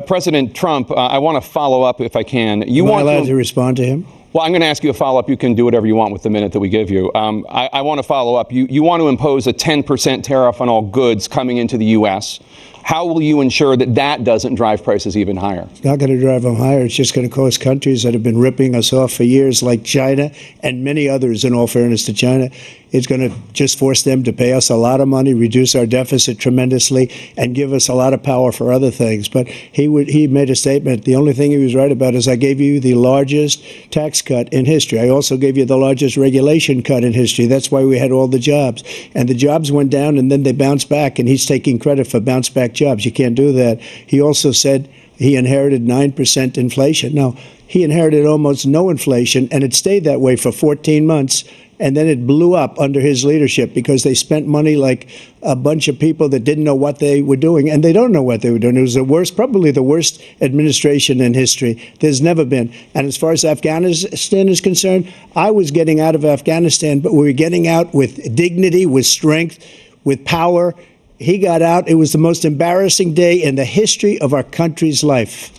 President Trump, I want to follow up if I can. Am I allowed to respond to him? Well, I'm going to ask you a follow-up. You can do whatever you want with the minute that we give you. I want to follow up. You want to impose a 10% tariff on all goods coming into the U.S. How will you ensure that that doesn't drive prices even higher? It's not going to drive them higher. It's just going to cost countries that have been ripping us off for years, like China and many others, in all fairness to China. It's going to just force them to pay us a lot of money, reduce our deficit tremendously, and give us a lot of power for other things. But he made a statement. The only thing he was right about is I gave you the largest tax cut in history. I also gave you the largest regulation cut in history. That's why we had all the jobs. And the jobs went down, and then they bounced back, and he's taking credit for bounce back jobs. You can't do that. He also said he inherited 9% inflation. No, he inherited almost no inflation, and it stayed that way for 14 months. And then it blew up under his leadership because they spent money like a bunch of people that didn't know what they were doing. And they don't know what they were doing. It was the worst, probably the worst administration in history. There's never been. And as far as Afghanistan is concerned, I was getting out of Afghanistan, but we were getting out with dignity, with strength, with power. He got out. It was the most embarrassing day in the history of our country's life.